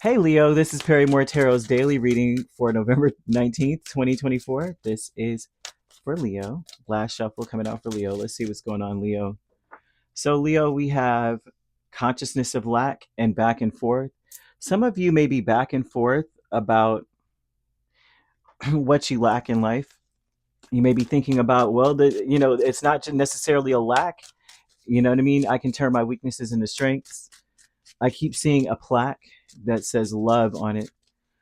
Hey Leo, this is Perrymore Tarot's daily reading for November 19th, 2024. This is for Leo. Last shuffle coming out for Leo. Let's see what's going on, Leo. So, Leo, we have consciousness of lack and back and forth. Some of you may be back and forth about what you lack in life. You may be thinking about, well, it's not necessarily a lack. You know what I mean? I can turn my weaknesses into strengths. I keep seeing a plaque that says love on it.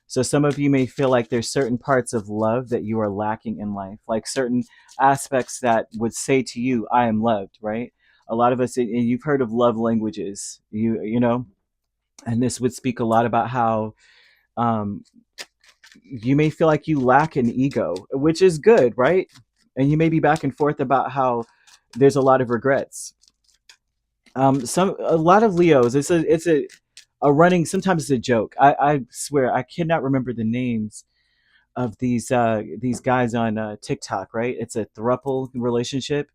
So some of you may feel like there's certain parts of love that you are lacking in life, like certain aspects that would say to you, I am loved, right? A lot of us, and you've heard of love languages, and this would speak a lot about how um, you may feel like you lack an ego, which is good, right? And you may be back and forth about how there's a lot of regrets. A lot of Leos, a running, sometimes it's a joke. I swear I cannot remember the names of these guys on TikTok, right? It's a throuple relationship.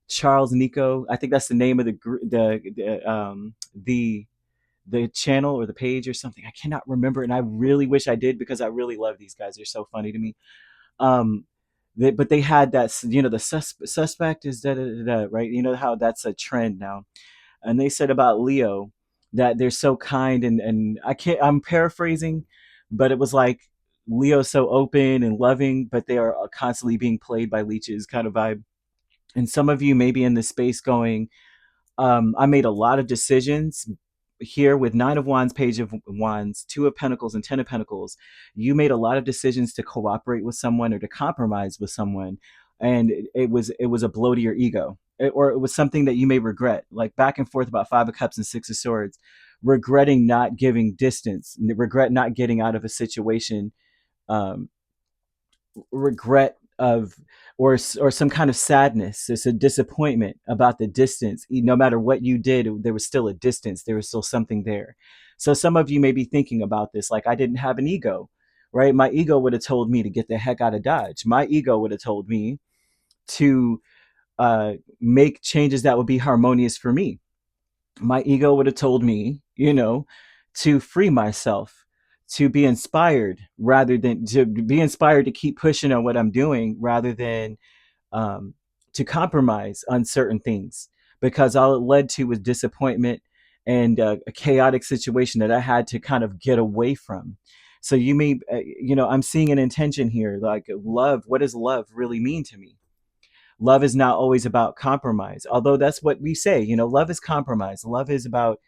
Charles Nico, I think that's the name of the channel or the page or something. I cannot remember, and I really wish I did because I really love these guys. They're so funny to me. Um, but they had that, the suspect is da da da da, right? You know how that's a trend now. And they said about Leo that they're so kind and I'm paraphrasing, but it was like Leo's so open and loving, but they are constantly being played by leeches kind of vibe. And some of you may be in this space going, I made a lot of decisions here with Nine of Wands, Page of Wands, Two of Pentacles, and Ten of Pentacles. You made a lot of decisions to cooperate with someone or to compromise with someone, and it was a blow to your ego, or it was something that you may regret, like back and forth about Five of Cups and Six of Swords, regretting not giving distance, regret not getting out of a situation, um, regret of or some kind of sadness. It's a disappointment about the distance. No matter what you did, there was still a distance, there was still something there. So some of you may be thinking about this like, I didn't have an ego, right? My ego would have told me to get the heck out of Dodge. My ego would have told me to make changes that would be harmonious for me. My ego would have told me, to free myself, to be inspired rather than to be inspired to keep pushing on what I'm doing rather than to compromise on certain things, because all it led to was disappointment and a chaotic situation that I had to kind of get away from. So you may, I'm seeing an intention here, like love. What does love really mean to me? Love is not always about compromise, although that's what we say. Love is compromise. Love is about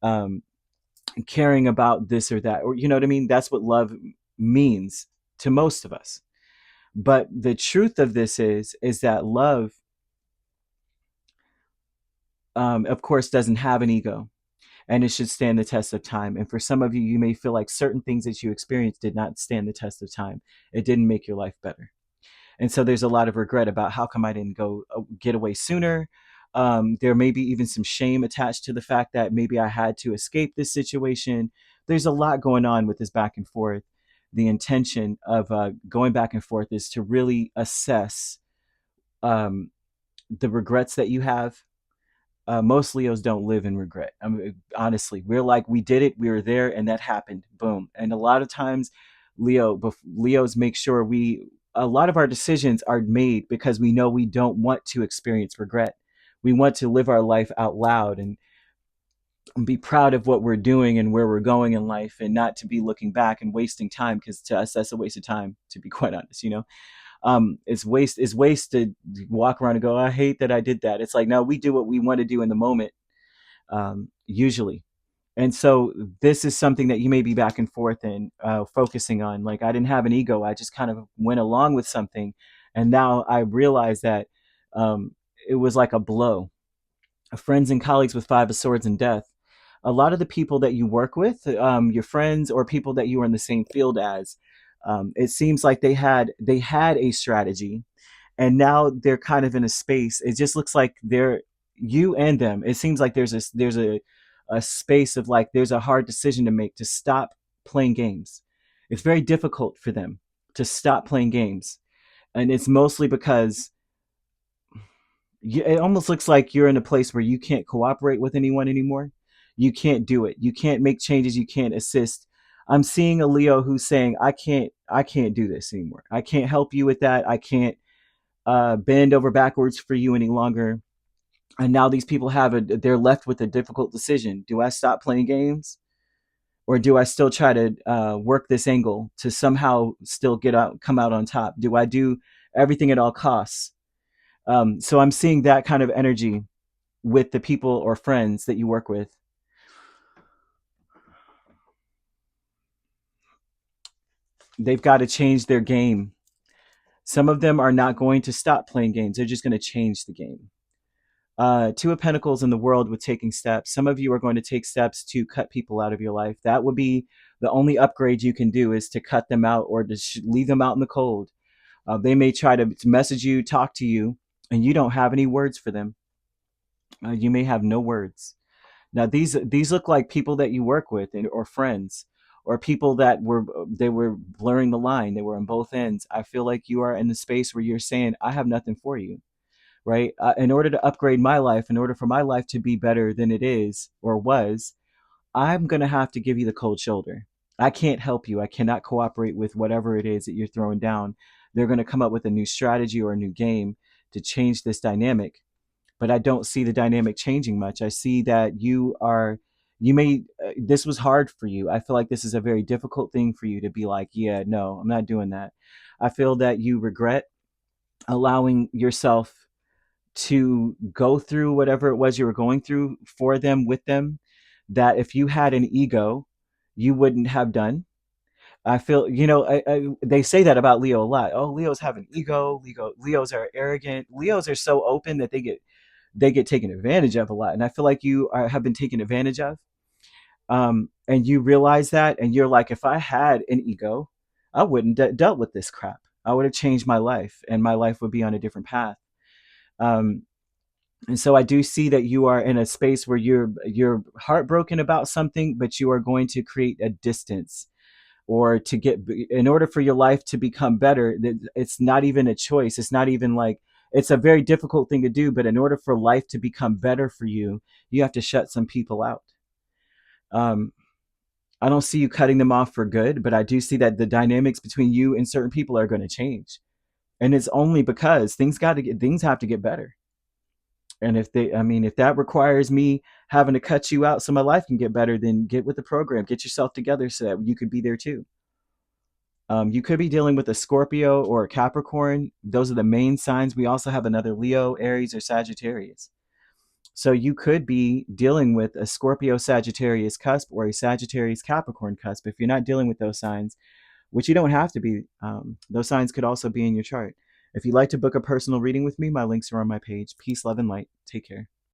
um, caring about this or that, or you know what I mean. That's what love means to most of us. But the truth of this is that love, of course, doesn't have an ego, and it should stand the test of time. And for some of you, you may feel like certain things that you experienced did not stand the test of time. It didn't make your life better. And so there's a lot of regret about how come I didn't go get away sooner. There may be even some shame attached to the fact that maybe I had to escape this situation. There's a lot going on with this back and forth. The intention of going back and forth is to really assess um, the regrets that you have. Most Leos don't live in regret. I mean, honestly, we're like, we did it, we were there, and that happened. Boom. And a lot of times, Leos make sure a lot of our decisions are made because we know we don't want to experience regret. We want to live our life out loud and be proud of what we're doing and where we're going in life, and not to be looking back and wasting time, because to us, that's a waste of time, to be quite honest, it's waste to walk around and go, I hate that I did that. It's like, no, we do what we want to do in the moment, usually. And so this is something that you may be back and forth in, focusing on. Like, I didn't have an ego, I just kind of went along with something, and now I realize that it was like a blow. Friends and colleagues with Five of Swords and Death, a lot of the people that you work with, your friends or people that you are in the same field as, it seems like they had a strategy, and now they're kind of in a space. It just looks like they're, you and them. It seems like there's a space of like, there's a hard decision to make to stop playing games. It's very difficult for them to stop playing games, and it's mostly because it almost looks like you're in a place where you can't cooperate with anyone anymore. You can't do it. You can't make changes. You can't assist. I'm seeing a Leo who's saying, I can't do this anymore. I can't help you with that. I can't bend over backwards for you any longer. And now these people they're left with a difficult decision. Do I stop playing games, or do I still try to work this angle to somehow still come out on top? Do I do everything at all costs? So I'm seeing that kind of energy with the people or friends that you work with. They've got to change their game. Some of them are not going to stop playing games. They're just going to change the game. Two of Pentacles in the world with taking steps. Some of you are going to take steps to cut people out of your life. That would be the only upgrade you can do, is to cut them out or to leave them out in the cold. They may try to message you, talk to you, and you don't have any words for them. You may have no words. Now these look like people that you work with, or friends, or people that were blurring the line. They were on both ends. I feel like you are in the space where you're saying, I have nothing for you, right? In order to upgrade my life, in order for my life to be better than it is or was, I'm going to have to give you the cold shoulder. I can't help you. I cannot cooperate with whatever it is that you're throwing down. They're going to come up with a new strategy or a new game to change this dynamic. But I don't see the dynamic changing much. I see that this was hard for you. I feel like this is a very difficult thing for you to be like, yeah, no, I'm not doing that. I feel that you regret allowing yourself to go through whatever it was you were going through for them, with them, that if you had an ego, you wouldn't have done. I feel, they say that about Leo a lot. Oh, Leos have an ego. Leos are arrogant. Leos are so open that they get taken advantage of a lot. And I feel like have been taken advantage of. And you realize that, and you're like, if I had an ego, I wouldn't dealt with this crap. I would have changed my life, and my life would be on a different path. Um, and so I do see that you are in a space where you're heartbroken about something, but you are going to create a distance, or to get, in order for your life to become better. It's not even a choice. It's not even like, it's a very difficult thing to do, but in order for life to become better for you, you have to shut some people out. Um, I don't see you cutting them off for good, but I do see that the dynamics between you and certain people are going to change, and it's only because things have to get better. And if that requires me having to cut you out so my life can get better, then get with the program, get yourself together so that you could be there too. You could be dealing with a Scorpio or a Capricorn. Those are the main signs. We also have another Leo, Aries, or Sagittarius. So you could be dealing with a Scorpio Sagittarius cusp, or a Sagittarius Capricorn cusp. If you're not dealing with those signs, which you don't have to be, those signs could also be in your chart. If you'd like to book a personal reading with me, my links are on my page. Peace, love, and light. Take care.